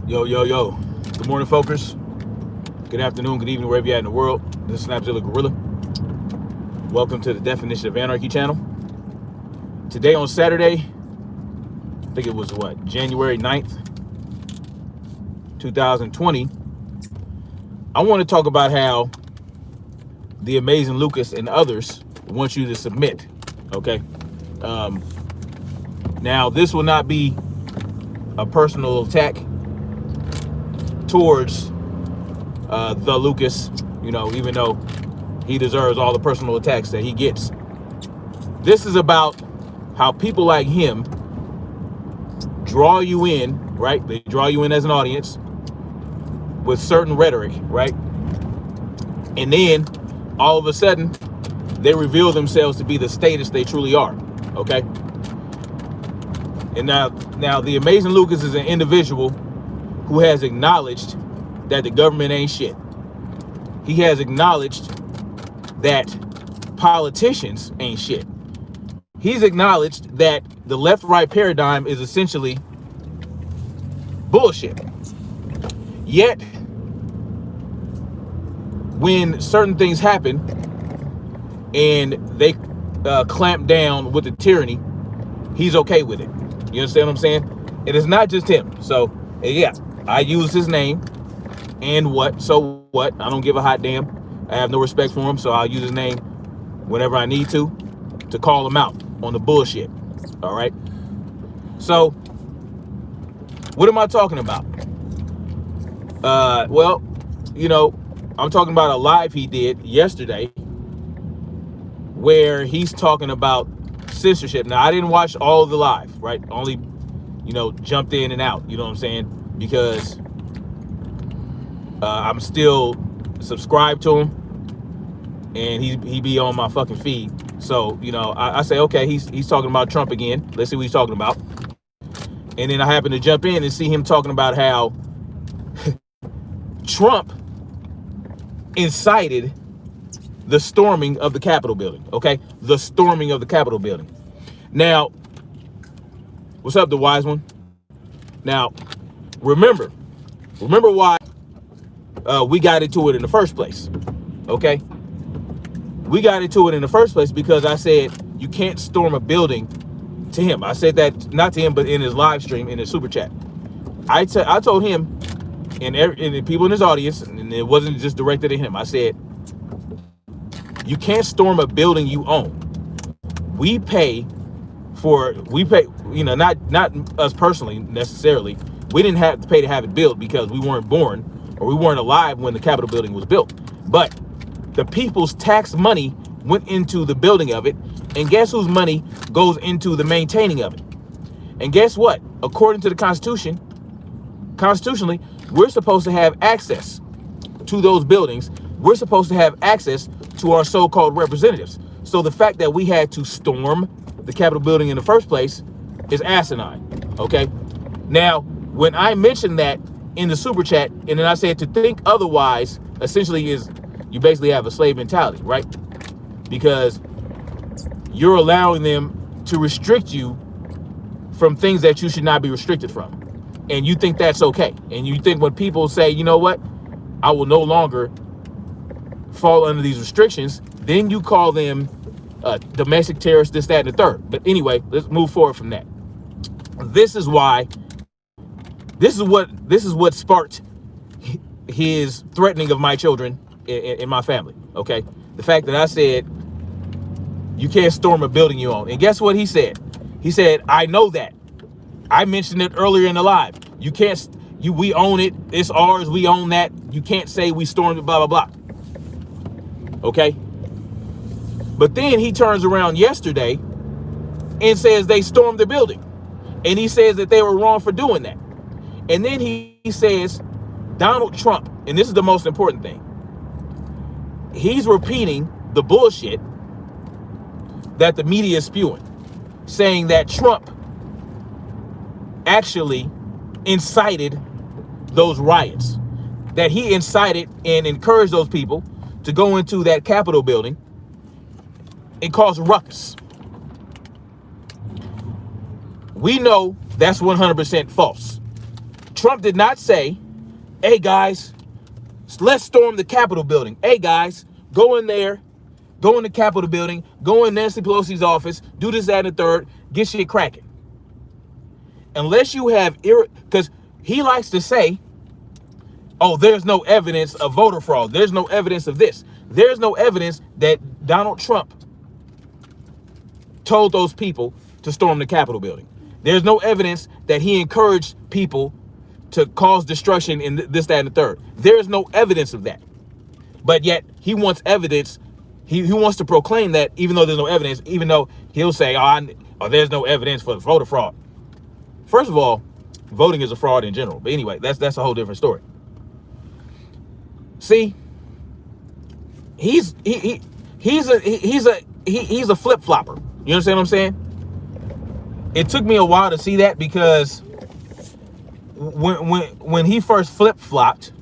Yo, yo, yo. Good morning, folks. Good afternoon, good evening, wherever you're at in the world. This is Snapzilla Gorilla. Welcome to the Definition of Anarchy channel. Today on Saturday, I think it was January 9th, 2020. I want to talk about how the amazing Lucas and others want you to submit. Okay. Now, this will not be a personal attack towards the Lucas, even though he deserves all the personal attacks that he gets. This is about how people like him draw you in, right? They draw you in as an audience with certain rhetoric, right? And then all of a sudden they reveal themselves to be the status they truly are, okay? And now the amazing Lucas is an individual who has acknowledged that the government ain't shit. He has acknowledged that politicians ain't shit. He's acknowledged that the left-right paradigm is essentially bullshit. Yet, when certain things happen and they clamp down with the tyranny, he's okay with it. You understand what I'm saying? It is not just him. So, yeah, I use his name. And what? So what? I don't give a hot damn. I have no respect for him, so I'll use his name whenever I need to call him out on the bullshit. All right? So, what am I talking about? Well, I'm talking about a live he did yesterday where he's talking about censorship. Now, I didn't watch all of the live, right? Only, jumped in and out, you know what I'm saying? Because I'm still subscribed to him, and he be on my fucking feed. So, I say, okay, he's talking about Trump again. Let's see what he's talking about. And then I happen to jump in and see him talking about how Trump incited the storming of the Capitol building, okay? The storming of the Capitol building. Now, what's up, the wise one? Now, remember why we got into it in the first place, okay? We got into it in the first place because I said you can't storm a building to him. I said that not to him, but in his live stream, in his super chat. I told him and the people in his audience, and it wasn't just directed at him. I said, you can't storm a building you own. We pay, not us personally necessarily. We didn't have to pay to have it built because we weren't born or we weren't alive when the Capitol building was built. But the people's tax money went into the building of it. And guess whose money goes into the maintaining of it? And guess what? According to the Constitution, constitutionally, we're supposed to have access to those buildings. We're supposed to have access to our so-called representatives. So the fact that we had to storm the Capitol building in the first place is asinine, okay? Now, when I mentioned that in the super chat, and then I said to think otherwise, essentially is you basically have a slave mentality, right? Because you're allowing them to restrict you from things that you should not be restricted from. And you think that's okay. And you think when people say, you know what, I will no longer fall under these restrictions, then you call them domestic terrorists, this, that, and the third. But anyway, let's move forward from that. This is what sparked his threatening of my children in my family, okay? The fact that I said, you can't storm a building you own. And guess what he said? He said, I know that. I mentioned it earlier in the live. You can't, we own it. It's ours. We own that. You can't say we stormed it, blah, blah, blah. Okay? But then he turns around yesterday and says they stormed the building. And he says that they were wrong for doing that. And then he says Donald Trump, and this is the most important thing, he's repeating the bullshit that the media is spewing, saying that Trump actually incited those riots, that he incited and encouraged those people to go into that Capitol building and cause ruckus. We know that's 100% false. Trump did not say, hey guys, let's storm the Capitol building. Hey guys, go in there, go in the Capitol building, go in Nancy Pelosi's office, do this, that, and the third, get shit cracking. Unless you have, because he likes to say, oh, there's no evidence of voter fraud. There's no evidence of this. There's no evidence that Donald Trump told those people to storm the Capitol building. There's no evidence that he encouraged people to cause destruction in this, that, and the third. There's no evidence of that. But yet he wants evidence. He wants to proclaim that even though there's no evidence, even though he'll say, oh, there's no evidence for voter fraud. First of all, voting is a fraud in general. But anyway, that's a whole different story. See, he's a flip flopper. You understand what I'm saying? It took me a while to see that, because when he first flip flopped,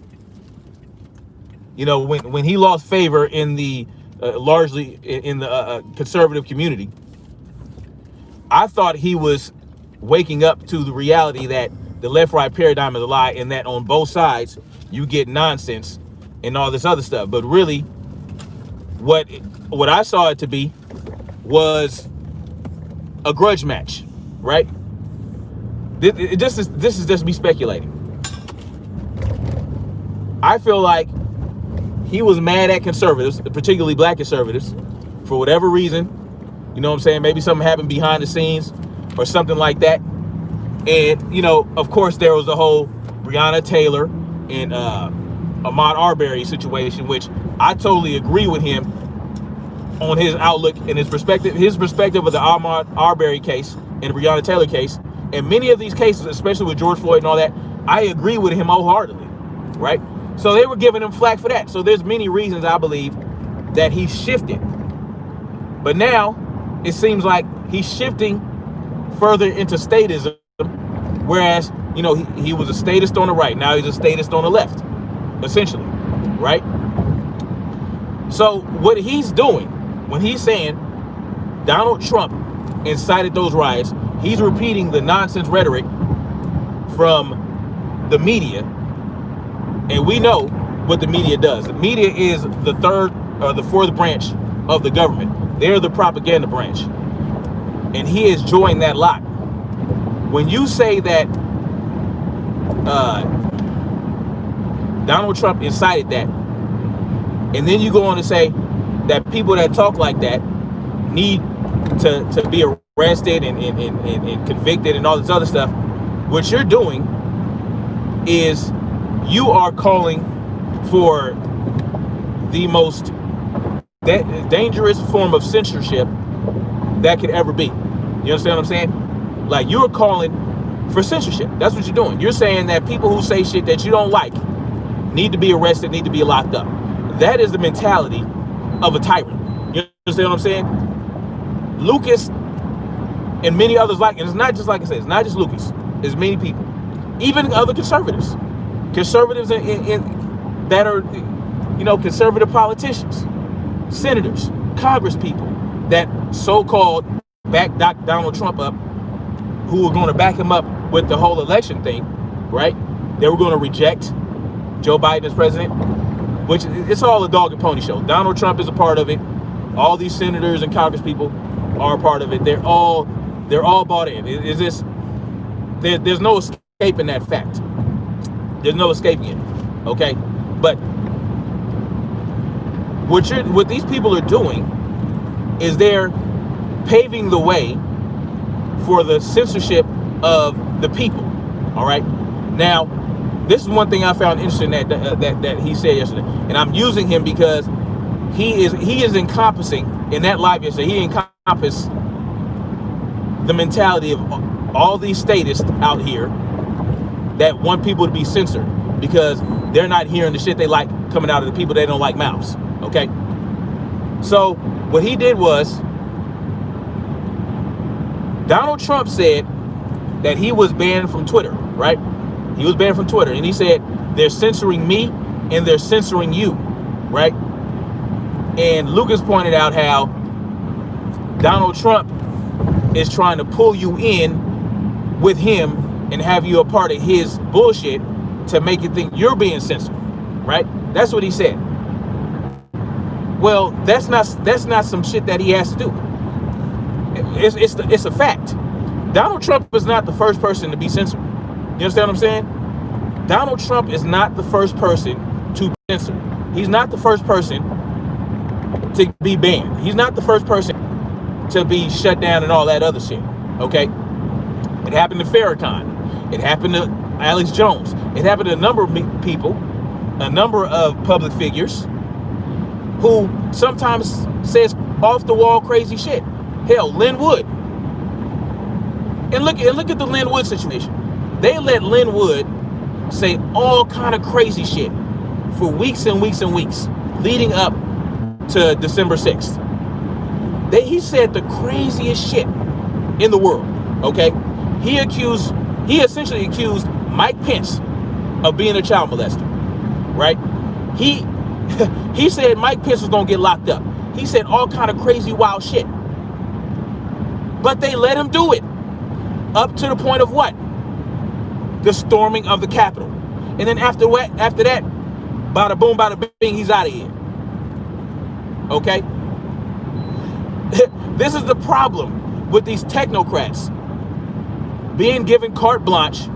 you know, when he lost favor in the largely in the conservative community, I thought he was waking up to the reality that the left-right paradigm is a lie, and that on both sides you get nonsense and all this other stuff. But really, what I saw it to be was a grudge match, right? This is just me speculating. I feel like he was mad at conservatives, particularly black conservatives, for whatever reason. You know what I'm saying? Maybe something happened behind the scenes or something like that. And, you know, of course, there was the whole Breonna Taylor and Ahmaud Arbery situation, which I totally agree with him on his outlook and his perspective of the Ahmaud Arbery case and the Breonna Taylor case. And many of these cases, especially with George Floyd and all that, I agree with him wholeheartedly, right? So they were giving him flack for that. So there's many reasons I believe that he shifted. But now it seems like he's shifting further into statism, whereas, you know, he was a statist on the right. Now he's a statist on the left, essentially, right? So what he's doing when he's saying Donald Trump incited those riots, he's repeating the nonsense rhetoric from the media. And we know what the media does. The media is the third or the fourth branch of the government. They're the propaganda branch. And he has joined that lot. When you say that Donald Trump incited that, and then you go on to say that people that talk like that need to be arrested and convicted and all this other stuff, what you're doing is you are calling for the most dangerous form of censorship that could ever be. You understand what I'm saying? Like, you're calling for censorship. That's what you're doing. You're saying that people who say shit that you don't like need to be arrested, need to be locked up. That is the mentality of a tyrant. You understand what I'm saying? Lucas and many others like, and it's not just like I said, it's not just Lucas. It's many people, even other conservatives in that are, you know, conservative politicians, senators, Congress people that so-called back Donald Trump up, who were going to back him up with the whole election thing, right? They were going to reject Joe Biden as president, which it's all a dog and pony show. Donald Trump is a part of it. All these senators and Congress people are a part of it. They're all bought in. There's no escaping that fact. There's no escaping it. Okay, but what these people are doing is they're paving the way for the censorship of the people. All right. Now, this is one thing I found interesting that he said yesterday, and I'm using him because he is encompassing in that live yesterday. He encompassed the mentality of all these statists out here that want people to be censored because they're not hearing the shit they like coming out of the people they don't like mouths. Okay. So what he did was, Donald Trump said that he was banned from Twitter, right? He was banned from Twitter, and he said they're censoring me and they're censoring you, right? And Lucas pointed out how Donald Trump is trying to pull you in with him and have you a part of his bullshit to make you think you're being censored, right? That's what he said. Well, that's not some shit that he has to do. It's a fact. Donald Trump is not the first person to be censored. You understand what I'm saying? Donald Trump is not the first person to be censored. He's not the first person to be banned. He's not the first person to be shut down and all that other shit. Okay? It happened to Farrakhan. It happened to Alex Jones. It happened to a number of people, a number of public figures who sometimes says off the wall crazy shit. Hell, Lynn Wood. And look at the Lynn Wood situation. They let Lynn Wood say all kind of crazy shit for weeks and weeks and weeks leading up to December 6th. He said the craziest shit in the world. Okay? He essentially accused Mike Pence of being a child molester. Right? He said Mike Pence was gonna get locked up. He said all kind of crazy wild shit. But they let him do it. Up to the point of what? The storming of the Capitol. And then after that, bada boom, bada bing, he's out of here. Okay? This is the problem with these technocrats being given carte blanche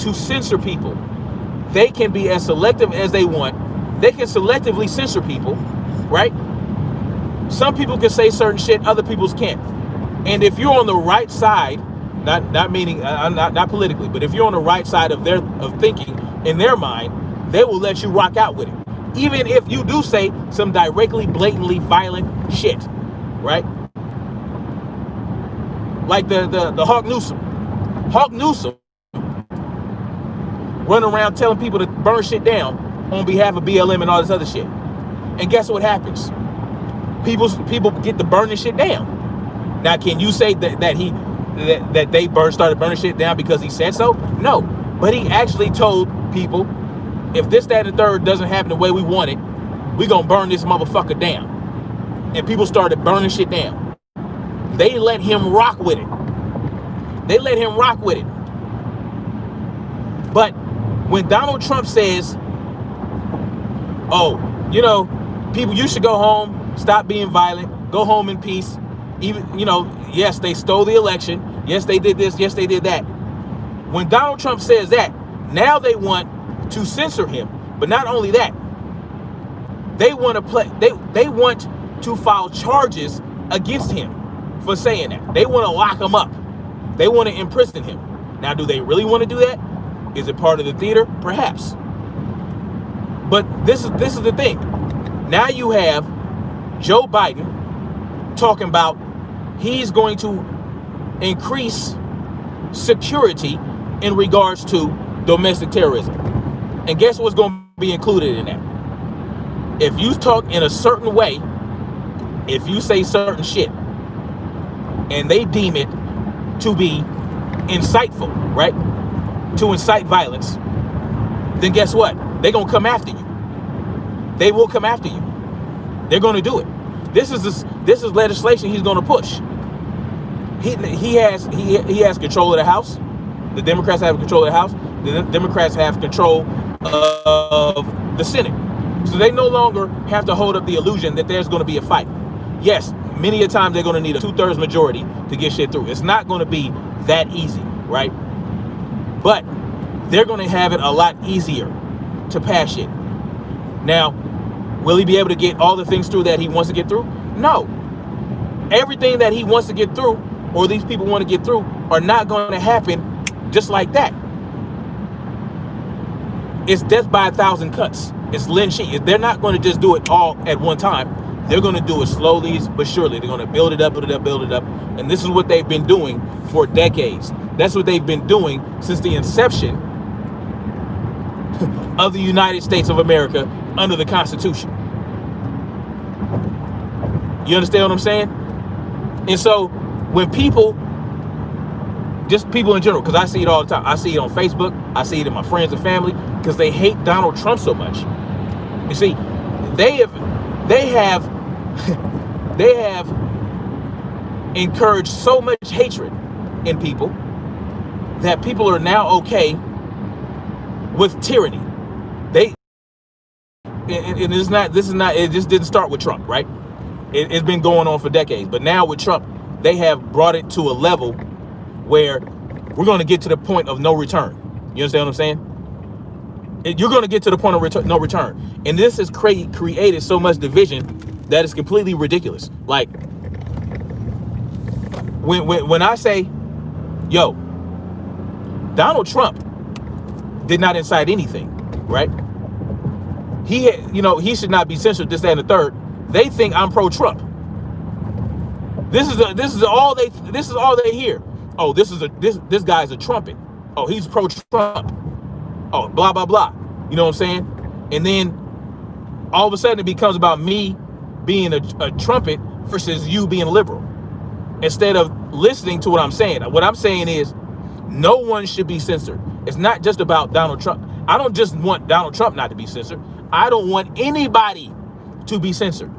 to censor people. They can be as selective as they want. They can selectively censor people, right? Some people can say certain shit, other people's can't. And if you're on the right side, not meaning not politically, but if you're on the right side of thinking in their mind, they will let you rock out with it, even if you do say some directly, blatantly violent shit, right? Like the Hawk Newsom. Hawk Newsom running around telling people to burn shit down on behalf of BLM and all this other shit. And guess what happens? People get to burning shit down. Now, can you say that they started burning shit down because he said so? No. But he actually told people, if this, that, and the third doesn't happen the way we want it, we're going to burn this motherfucker down. And people started burning shit down. They let him rock with it. But when Donald Trump says, oh, people, you should go home, stop being violent, go home in peace. Even, yes, they stole the election. Yes, they did this. Yes, they did that. When Donald Trump says that, now they want to censor him. But not only that, they want to file charges against him for saying that. They want to lock him up. They want to imprison him. Now, do they really want to do that? Is it part of the theater? Perhaps. But this is the thing. Now you have Joe Biden talking about he's going to increase security in regards to domestic terrorism. And guess what's going to be included in that? If you talk in a certain way, if you say certain shit, and they deem it to be insightful, right? To incite violence, then guess what? They're going to come after you. They will come after you. They're going to do it. This is legislation he's going to push. He has control of the House. The Democrats have control of the House. The Democrats have control of the Senate. So they no longer have to hold up the illusion that there's going to be a fight. Yes, many a time they're going to need a 2/3 majority to get shit through. It's not going to be that easy, right? But they're going to have it a lot easier to pass shit. Now, will he be able to get all the things through that he wants to get through? No. Everything that he wants to get through, or these people want to get through, are not going to happen just like that. It's death by 1,000 cuts. It's lynch. They're not going to just do it all at one time. They're going to do it slowly but surely. They're going to build it up. And this is what they've been doing for decades. That's what they've been doing since the inception of the United States of America under the Constitution. You understand what I'm saying? And so when people in general, because I see it all the time. I see it on Facebook. I see it in my friends and family, because they hate Donald Trump so much. You see, they have encouraged so much hatred in people that people are now okay with tyranny. They and it's not, this is not, it just didn't start with Trump, right? It's been going on for decades, but now with Trump, they have brought it to a level where we're going to get to the point of no return. You understand what I'm saying? You're going to get to the point of no return. And this has created so much division that it's completely ridiculous. Like, when I say, yo, Donald Trump did not incite anything, right? He should not be censored, this, that, and the third. They think I'm pro-Trump. This is all they hear. Oh, this guy's a trumpet. Oh, he's pro-Trump. Oh, blah blah blah. You know what I'm saying? And then all of a sudden it becomes about me being a trumpet versus you being liberal. Instead of listening to what I'm saying. What I'm saying is no one should be censored. It's not just about Donald Trump. I don't just want Donald Trump not to be censored. I don't want anybody to be censored.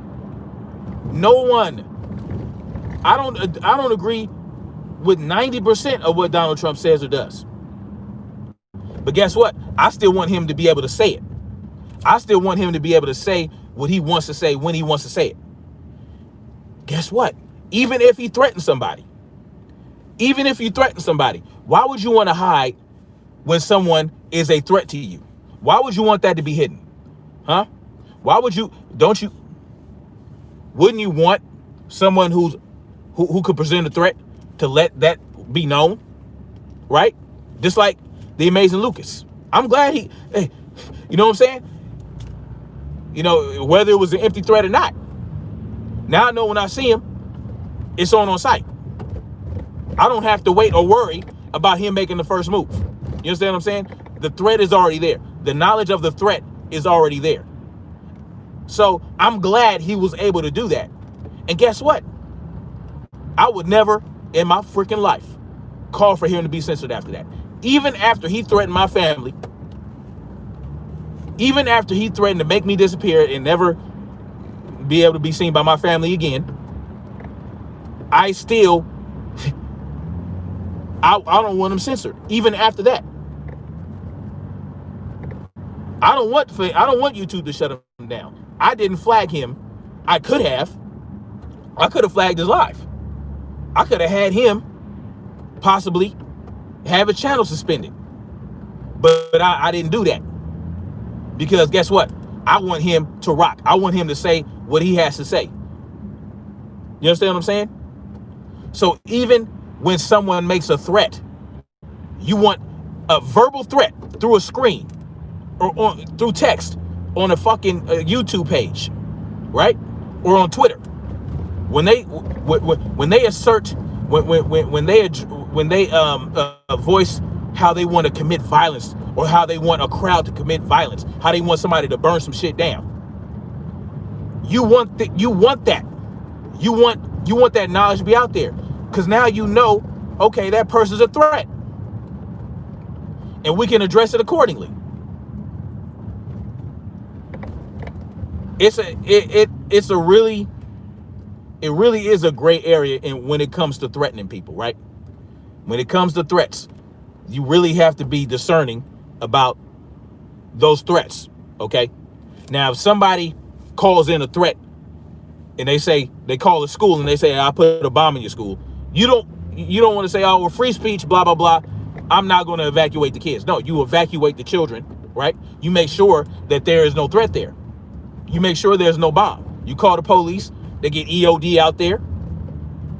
No one. I don't agree with 90% of what Donald Trump says or does. But guess what? I still want him to be able to say it. I still want him to be able to say what he wants to say when he wants to say it. Guess what? Even if he threatens somebody, why would you want to hide when someone is a threat to you? Why would you want that to be hidden? Huh? Why would you, wouldn't you want someone who could present a threat to let that be known? Right? Just like the amazing Lucas. I'm glad you know what I'm saying? You know, whether it was an empty threat or not. Now I know when I see him, it's on site. I don't have to wait or worry about him making the first move. You understand what I'm saying? The threat is already there. The knowledge of the threat is already there. So I'm glad he was able to do that. And guess what? I would never in my freaking life call for him to be censored after that. Even after he threatened my family, even after he threatened to make me disappear and never be able to be seen by my family again, I still, I don't want him censored. Even after that, I don't want YouTube to shut him down. I didn't flag him. I could have flagged his live. I could have had him possibly have a channel suspended, but I didn't do that because guess what? I want him to rock. I want him to say what he has to say. You understand what I'm saying? So even when someone makes a threat, you want a verbal threat through a screen or through text on a fucking YouTube page, right? Or on Twitter. When they assert, when they voice how they want to commit violence or how they want a crowd to commit violence, how they want somebody to burn some shit down. You want that. You want that knowledge to be out there, because now you know, okay, that person's a threat, and we can address it accordingly. It really is a gray area when it comes to threatening people, right? When it comes to threats, you really have to be discerning about those threats, okay? Now, if somebody calls in a threat and they call a school and they say, I put a bomb in your school, you don't want to say, oh, well, free speech, blah, blah, blah. I'm not going to evacuate the kids. No, you evacuate the children, right? You make sure that there is no threat there. You make sure there's no bomb. You call the police, they get EOD out there,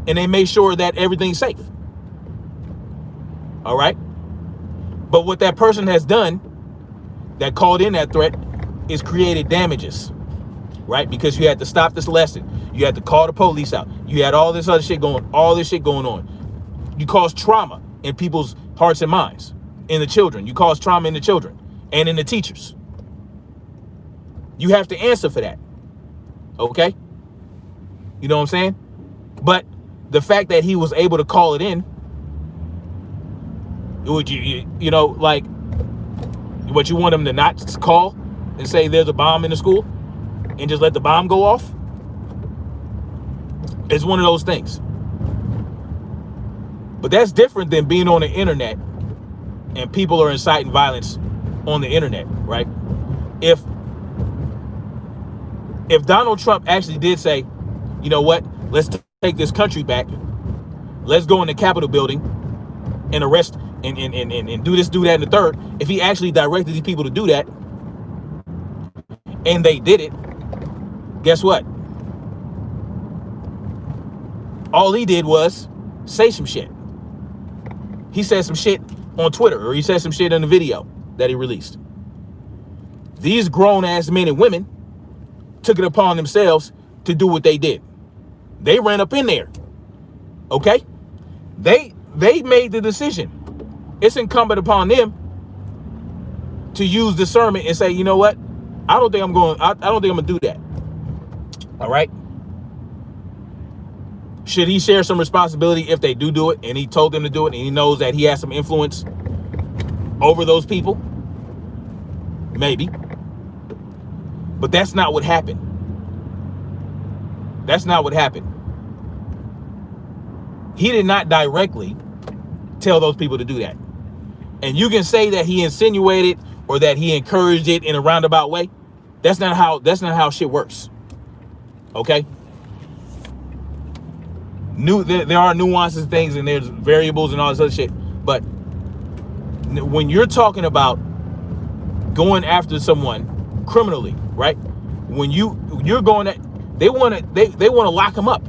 and they make sure that everything's safe. All right? But what that person has done that called in that threat is created damages, right? Because you had to stop this lesson. You had to call the police out. You had all this shit going on. You caused trauma in people's hearts and minds, in the children. You caused trauma in the children and in the teachers. You have to answer for that. Okay? You know what I'm saying? But the fact that he was able to call it in, would you know, like, what, you want him to not call and say there's a bomb in the school and just let the bomb go off? It's one of those things. But that's different than being on the internet and people are inciting violence on the internet, right? If Donald Trump actually did say, you know what, let's take this country back, let's go in the Capitol building and arrest and do this, do that, and the third, if he actually directed these people to do that and they did it, guess what? All he did was say some shit. He said some shit on Twitter, or he said some shit in the video that he released. These grown-ass men and women took it upon themselves to do what they did. They ran up in there, okay? They made the decision. It's incumbent upon them to use discernment and say, you know what? I don't think I'm gonna do that. All right? Should he share some responsibility if they do it, and he told them to do it, and he knows that he has some influence over those people? Maybe. But that's not what happened. That's not what happened. He did not directly tell those people to do that. And you can say that he insinuated or that he encouraged it in a roundabout way. That's not how shit works. Okay? There are nuances, things, and there's variables and all this other shit. But when you're talking about going after someone criminally, right? When you're going at, they want to lock him up.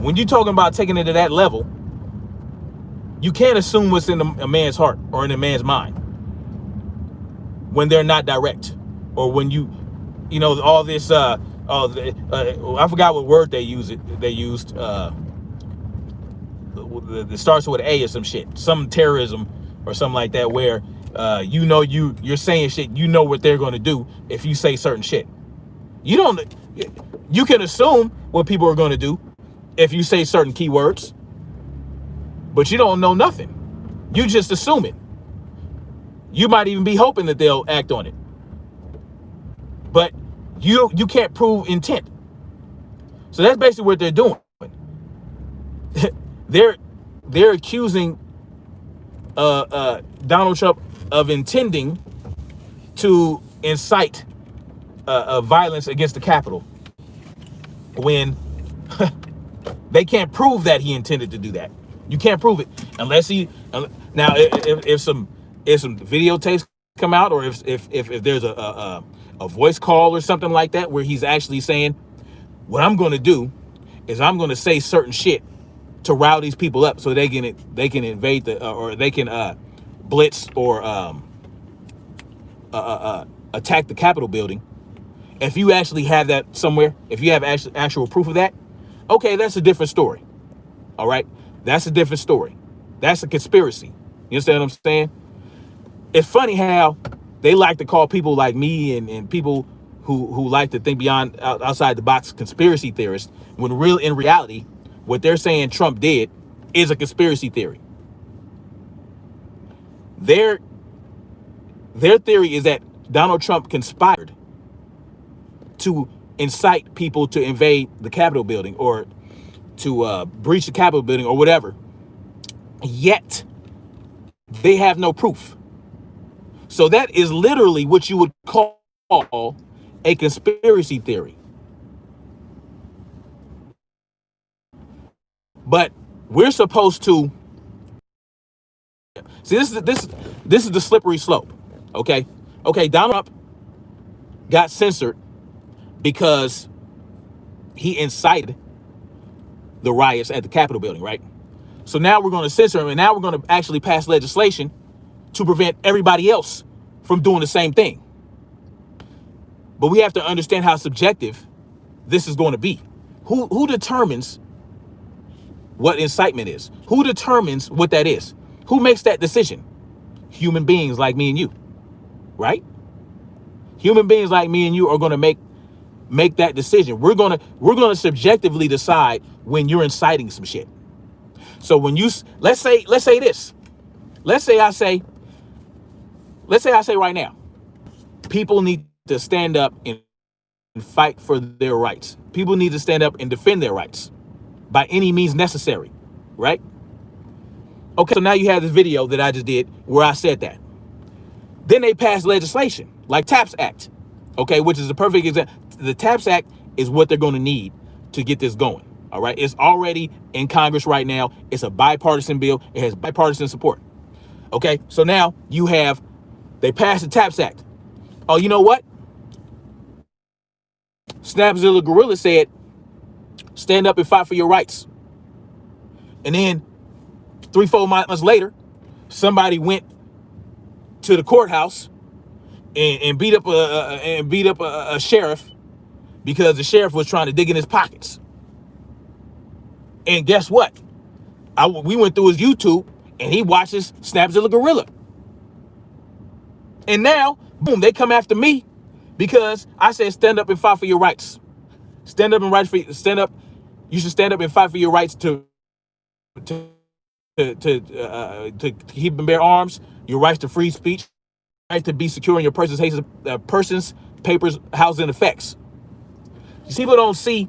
When you're talking about taking it to that level, you can't assume what's in a man's heart or in a man's mind when they're not direct, or when you know all this. I forgot what word they used. It starts with an A or some shit, some terrorism or something like that, where you're saying shit. You know what they're going to do if you say certain shit. You can assume what people are going to do if you say certain keywords, but you don't know nothing. You just assume it. You might even be hoping that they'll act on it, but you can't prove intent. So that's basically what they're doing. They're accusing Donald Trump of intending to incite violence against the Capitol, when they can't prove that he intended to do that. You can't prove it unless he. Now, if some videotapes come out, or if there's a voice call or something like that, where he's actually saying, what I'm going to do is I'm going to say certain shit to rile these people up so they can invade or they can blitz or attack the Capitol building. If you actually have that somewhere, if you have actual proof of that, okay, that's a different story. All right, that's a different story. That's a conspiracy. You understand what I'm saying? It's funny how they like to call people like me and people who like to think outside the box conspiracy theorists, when in reality, what they're saying Trump did is a conspiracy theory. Their theory is that Donald Trump conspired to incite people to invade the Capitol building, or to breach the Capitol building, or whatever. Yet they have no proof. So that is literally what you would call a conspiracy theory. But we're supposed to see, this is the slippery slope. Okay, Donald Trump got censored because he incited the riots at the Capitol building, right? So now we're going to censor him, and now we're going to actually pass legislation to prevent everybody else from doing the same thing. But we have to understand how subjective this is going to be. Who determines what incitement is? Who determines what that is? Who makes that decision? Human beings like me and you, right? Human beings like me and you are going to make that decision. We're going to subjectively decide when you're inciting some shit. So when you let's say this. Let's say I say right now, people need to stand up and fight for their rights. People need to stand up and defend their rights by any means necessary, right? Okay, so now you have this video that I just did where I said that. Then they passed legislation like TAPS Act, okay, which is a perfect example. The TAPS Act is what they're going to need to get this going. All right, it's already in Congress right now. It's a bipartisan bill. It has bipartisan support. Okay, so now they passed the TAPS Act. Oh, you know what? Snapzilla Gorilla said, stand up and fight for your rights. And then 3-4 months later, somebody went to the courthouse and beat up a sheriff because the sheriff was trying to dig in his pockets. And guess what? We went through his YouTube and he watches Snapzilla Gorilla. And now, boom, they come after me because I said stand up and fight for your rights. Stand up and stand up. You should stand up and fight for your rights to keep and bear arms, your rights to free speech, right to be secure in your persons, papers, housing, and effects. You see, people don't see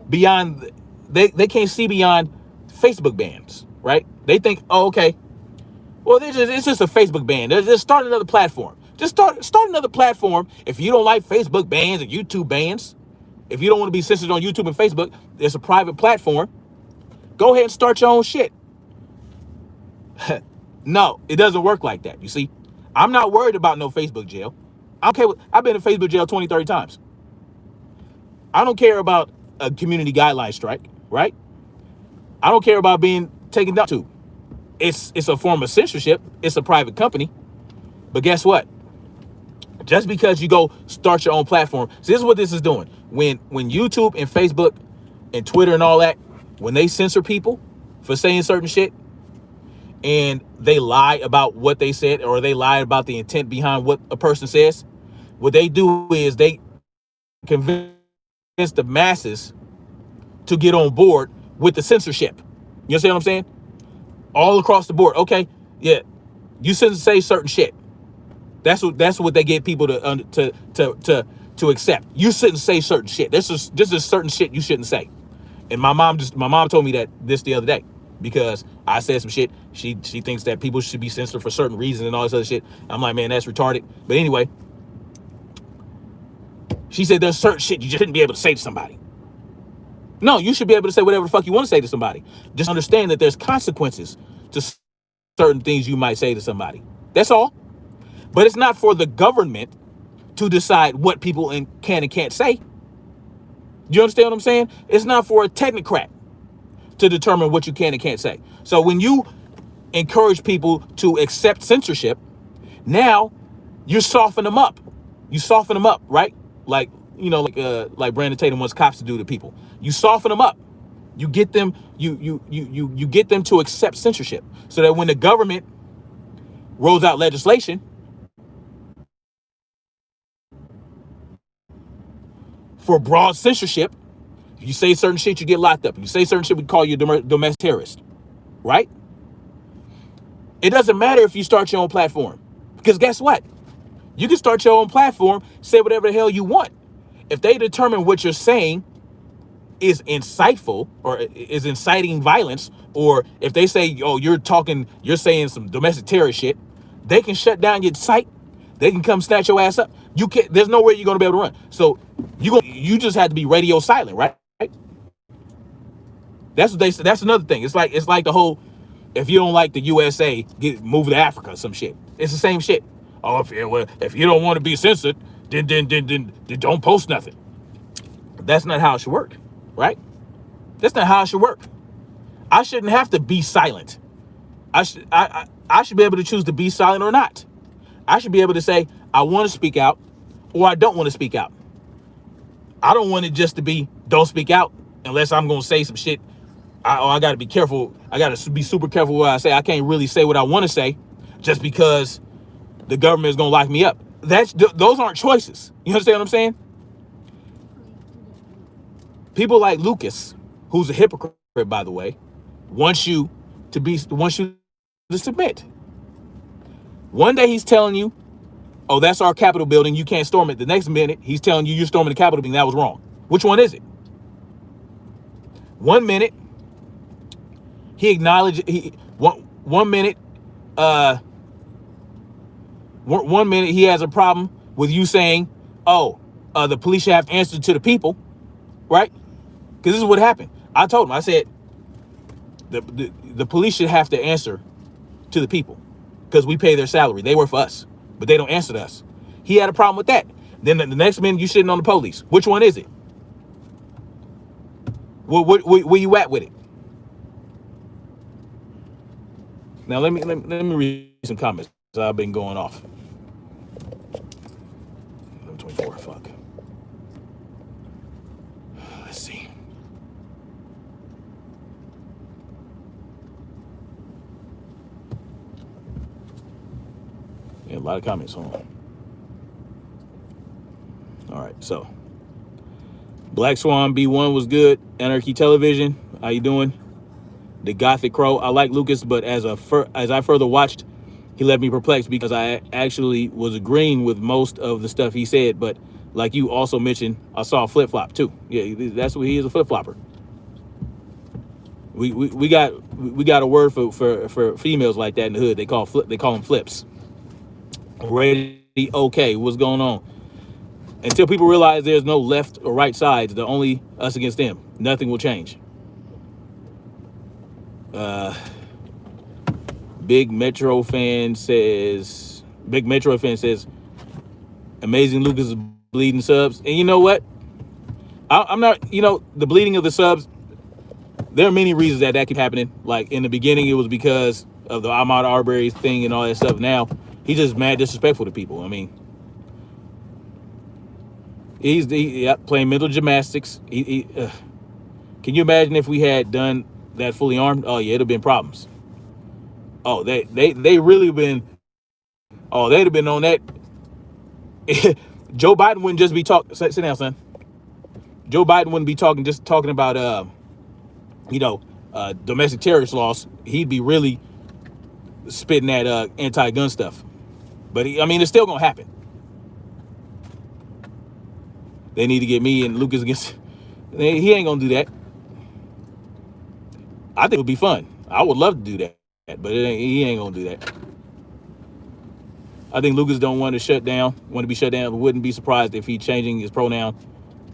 beyond. They can't see beyond Facebook bans, right? They think, oh, okay, well, it's just a Facebook ban. Just start another platform. Just start another platform. If you don't like Facebook bans and YouTube bans, if you don't want to be censored on YouTube and Facebook, it's a private platform. Go ahead and start your own shit. No, it doesn't work like that. You see, I'm not worried about no Facebook jail. I've been in Facebook jail 20, 30 times. I don't care about a community guideline strike, right? I don't care about being taken down to. It's a form of censorship. It's a private company. But guess what? Just because you go start your own platform, so this is what this is doing. When YouTube and Facebook and Twitter and all that, when they censor people for saying certain shit and they lie about what they said or they lie about the intent behind what a person says, what they do is they convince the masses to get on board with the censorship. You understand what I'm saying? All across the board. Okay, yeah, you shouldn't say certain shit. That's what they get people to accept. You shouldn't say certain shit. This is certain shit you shouldn't say. And my mom told me that this the other day because I said some shit. She thinks that people should be censored for certain reasons and all this other shit. I'm like, man, that's retarded. But anyway, she said there's certain shit you just shouldn't be able to say to somebody. No, you should be able to say whatever the fuck you want to say to somebody. Just understand that there's consequences to certain things you might say to somebody. That's all. But it's not for the government to decide what people can and can't say. You understand what I'm saying? It's not for a technocrat to determine what you can and can't say. So when you encourage people to accept censorship, now you soften them up. You soften them up, right? Like Brandon Tatum wants cops to do to people. You soften them up. You get them, you get them to accept censorship so that when the government rolls out legislation for broad censorship, if you say certain shit, you get locked up. If you say certain shit, we call you a domestic terrorist, right? It doesn't matter if you start your own platform because guess what? You can start your own platform, say whatever the hell you want. If they determine what you're saying is insightful or is inciting violence, or if they say, oh, you're saying some domestic terrorist shit, they can shut down your site. They can come snatch your ass up. You can't. There's nowhere you're gonna be able to run. So you just have to be radio silent, right? That's what they said. That's another thing. It's like the whole, if you don't like the USA, move to Africa or some shit. It's the same shit. Oh, if you don't want to be censored, then don't post nothing. That's not how it should work, right? That's not how it should work. I shouldn't have to be silent. I should be able to choose to be silent or not. I should be able to say I want to speak out or I don't want to speak out. I don't want it just to be don't speak out unless I'm going to say some shit. I got to be careful. I got to be super careful what I say. I can't really say what I want to say just because the government is going to lock me up. Those aren't choices. You understand what I'm saying? People like Lucas, who's a hypocrite, by the way, wants you to submit. One day he's telling you, oh, that's our Capitol building, you can't storm it. The next minute, he's telling you you're storming the Capitol building, that was wrong. Which one is it? 1 minute, he acknowledged, one minute, uh, one minute he has a problem with you saying, "Oh, the police should have to answer to the people," right? Because this is what happened. I told him, I said, the police should have to answer to the people because we pay their salary. They work for us, but they don't answer to us. He had a problem with that. Then the next minute you shitting on the police. Which one is it? Where you at with it? Now let me read some comments. I've been going off. 24. Fuck. Let's see. Yeah, a lot of comments. Hold on. All right, so Black Swan B1 was good. Anarchy Television, how you doing? The Gothic Crow, I like Lucas, but as I further watched, he left me perplexed because I actually was agreeing with most of the stuff he said. But like you also mentioned, I saw a flip flop too. Yeah, that's what he is, a flip flopper. We got a word for females like that in the hood. They call them flips. Ready? Okay, what's going on? Until people realize there's no left or right sides, the only us against them, nothing will change. Big Metro fan says, amazing Lucas is bleeding subs. And you know what? I'm not, the bleeding of the subs, there are many reasons that keep happening. Like in the beginning, it was because of the Ahmaud Arbery thing and all that stuff. Now, he's just mad disrespectful to people. I mean, he's playing mental gymnastics. Can you imagine if we had done that fully armed? Oh yeah, it'd have been problems. Oh, they really been. Oh, they'd have been on that. Joe Biden wouldn't just be talking. Sit down, son. Joe Biden wouldn't be talking about domestic terrorist laws. He'd be really spitting that anti-gun stuff. But it's still gonna happen. They need to get me and Lucas against. He ain't gonna do that. I think it would be fun. I would love to do that, but he ain't gonna do that. I think Lucas don't want to be shut down. Wouldn't be surprised if he's changing his pronoun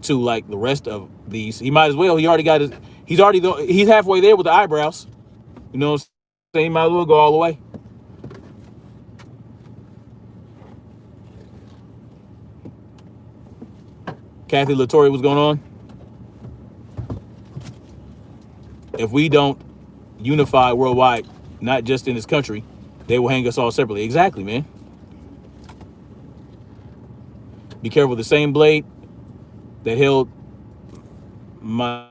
to like the rest of these. He might as well. He's halfway there with the eyebrows. You know what I'm saying? He might as well go all the way. Kathy Latore, what's going on? If we don't unify worldwide, not just in this country, they will hang us all separately. Exactly, man. Be careful. The same blade that held my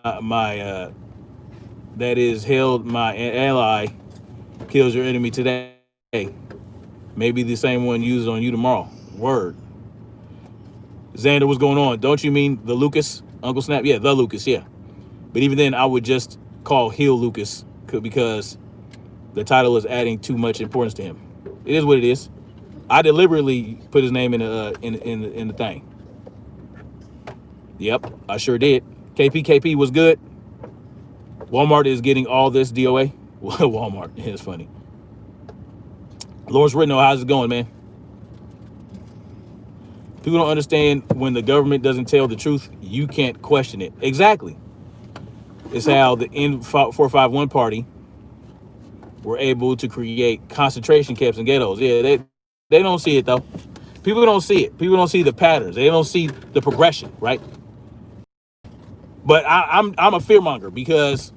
ally kills your enemy today. Maybe the same one used on you tomorrow. Word. Xander, what's going on? Don't you mean the Lucas? Uncle Snap? Yeah, the Lucas, yeah. But even then, I would just call Hill Lucas because the title is adding too much importance to him. It is what it is. I deliberately put his name in the thing. Yep, I sure did. KP was good. Walmart is getting all this DOA. Walmart, it's funny. Lawrence Ritno, how's it going, man? People don't understand when the government doesn't tell the truth, you can't question it. Exactly. It's how the N451 party were able to create concentration camps and ghettos. Yeah, they don't see it though. People don't see it. People don't see the patterns. They don't see the progression, right? But I'm a fearmonger because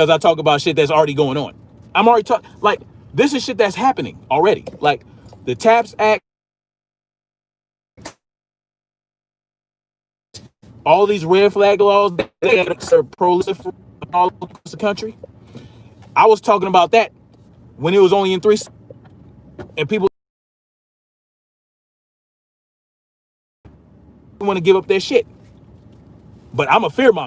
I talk about shit that's already going on. I'm already talking, like, this is shit that's happening already. Like the TAPS Act, all these red flag laws that are prolific all across the country. I was talking about that when it was only in 3, and people want to give up their shit. But I'm a fearmonger.